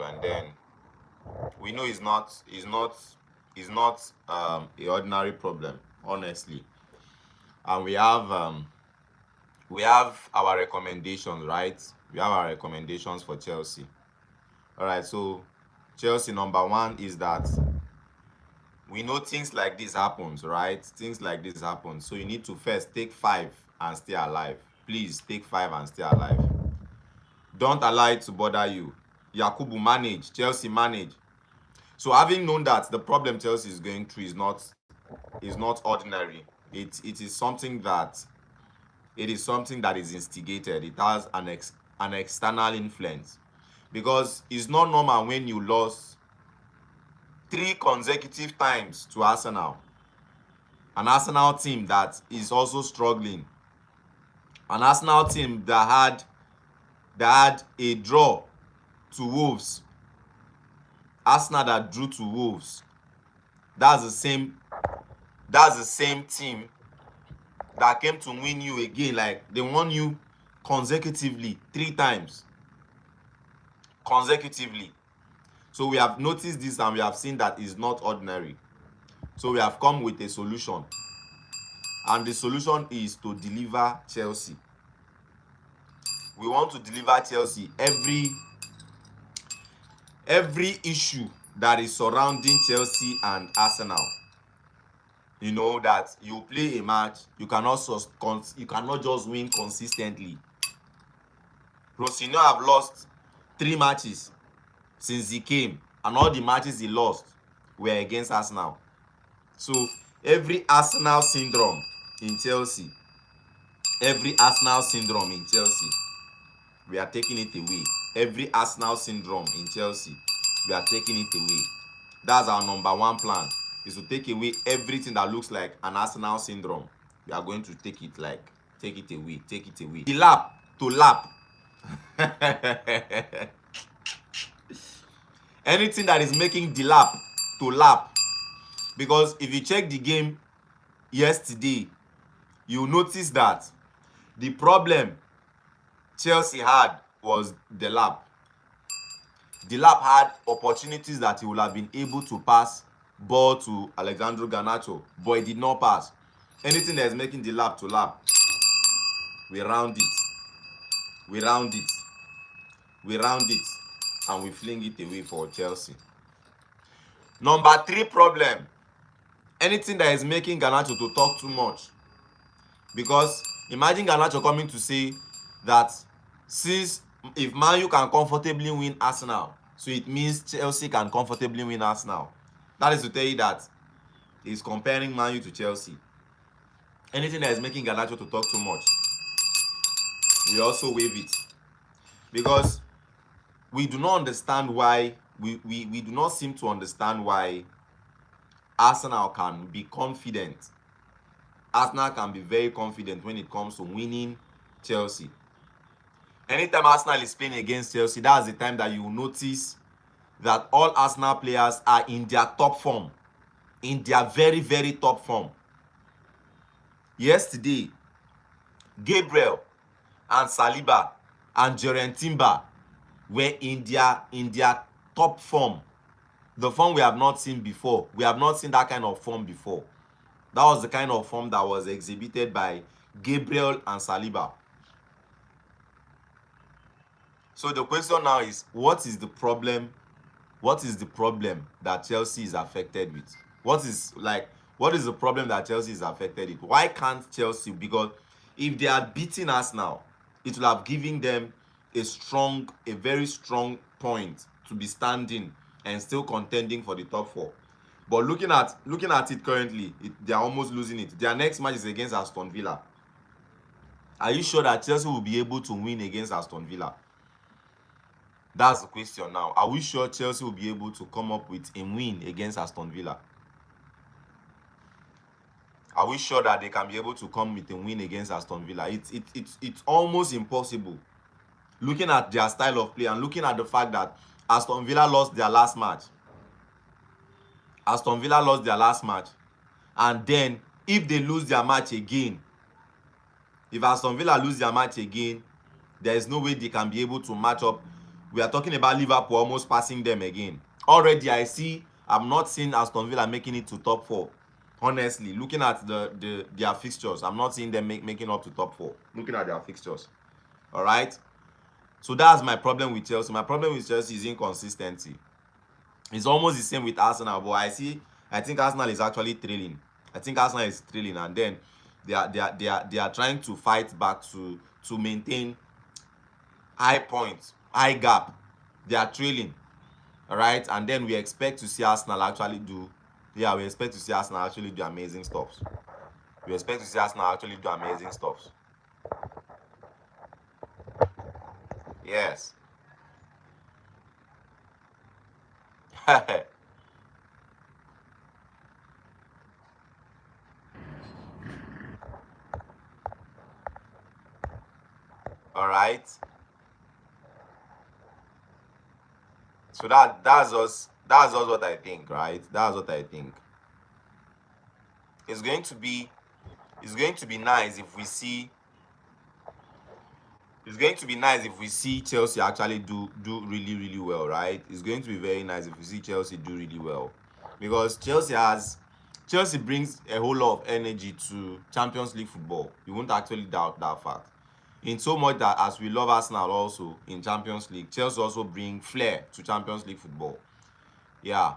and then we know it's not a ordinary problem, honestly. And we have our recommendations, right? We have our recommendations for Chelsea. All right, so Chelsea number one is that we know things like this happens, right? Things like this happen. So you need to first take five and stay alive. Please take five and stay alive. Don't allow it to bother you. Yakubu manage. Chelsea manage. So having known that the problem Chelsea is going through is not ordinary. It is something that is instigated. It has an external influence because it's not normal when you lost three consecutive times to Arsenal, an Arsenal team that is also struggling, an Arsenal team that had a draw to Wolves, Arsenal that drew to Wolves. That's the same team that came to win you again. Like they won you consecutively three times consecutively. So we have noticed this and we have seen that it's not ordinary. So we have come with a solution, and the solution is to deliver Chelsea. We want to deliver Chelsea every issue that is surrounding Chelsea and Arsenal. You know that you play a match, you cannot just win consistently. Rosinho have lost 3 matches since he came, and all the matches he lost were against Arsenal. So every Arsenal syndrome in Chelsea, we are taking it away. Every Arsenal syndrome in Chelsea, we are taking it away. That's our number one plan, is to take away everything that looks like an Arsenal syndrome. We are going to take it away. The lap to lap. Anything that is making the lap to lap. Because if you check the game yesterday, you notice that the problem Chelsea had was the lap. The lap had opportunities that he would have been able to pass ball to Alexandro Garnacho, but he did not pass. Anything that is making the lap to lap, we round it, and we fling it away for Chelsea. Number 3 problem, anything that is making Garnacho to talk too much. Because imagine Garnacho coming to say that since if Man U can comfortably win Arsenal, so it means Chelsea can comfortably win Arsenal. That is to tell you that he's comparing Man U to Chelsea. Anything that is making Garnacho to talk too much, we also waive it. Because we do not understand why, we do not seem to understand why Arsenal can be confident. Arsenal can be very confident when it comes to winning Chelsea. Anytime Arsenal is playing against Chelsea, that's the time that you will notice that all Arsenal players are in their top form, in their very, very top form. Yesterday, Gabriel and Saliba and Jurriel Timber were in their top form. The form we have not seen before. We have not seen that kind of form before. That was the kind of form that was exhibited by Gabriel and Saliba. So the question now is, what is the problem? What is the problem that Chelsea is affected with? What is the problem that Chelsea is affected with? Why can't Chelsea? Because if they had beaten us now, it would have given them a very strong point to be standing and still contending for the top 4. But looking at it currently, they are almost losing it. Their next match is against Aston Villa. Are you sure that Chelsea will be able to win against Aston Villa? That's the question now. Are we sure Chelsea will be able to come up with a win against Aston Villa? Are we sure that they can be able to come with a win against Aston Villa? It's almost impossible. Looking at their style of play and looking at the fact that Aston Villa lost their last match. And then if they lose their match again, if Aston Villa lose their match again, there is no way they can be able to match up We are talking about Liverpool almost passing them again. Already, I'm not seeing Aston Villa making it to top 4. Honestly, looking at their fixtures, I'm not seeing them making up to top 4. Looking at their fixtures. All right. So that's my problem with Chelsea. My problem with Chelsea is inconsistency. It's almost the same with Arsenal, but I think Arsenal is actually trailing. I think Arsenal is trailing, and then they are trying to fight back to maintain high points, high gap. They are trailing, all right, and then we expect to see Arsenal actually do. Yeah, we expect to see Arsenal actually do amazing stuff. We expect to see Arsenal actually do amazing stuff. Yes. All right. So that's us what I think, right? That's what I think. It's going to be it's going to be nice if we see it's going to be nice if we see Chelsea actually do really really well, right? It's going to be very nice if we see Chelsea do really well, because Chelsea brings a whole lot of energy to Champions League football. You won't actually doubt that fact. In so much that as we love Arsenal also in Champions League, Chelsea also bring flair to Champions League football. Yeah.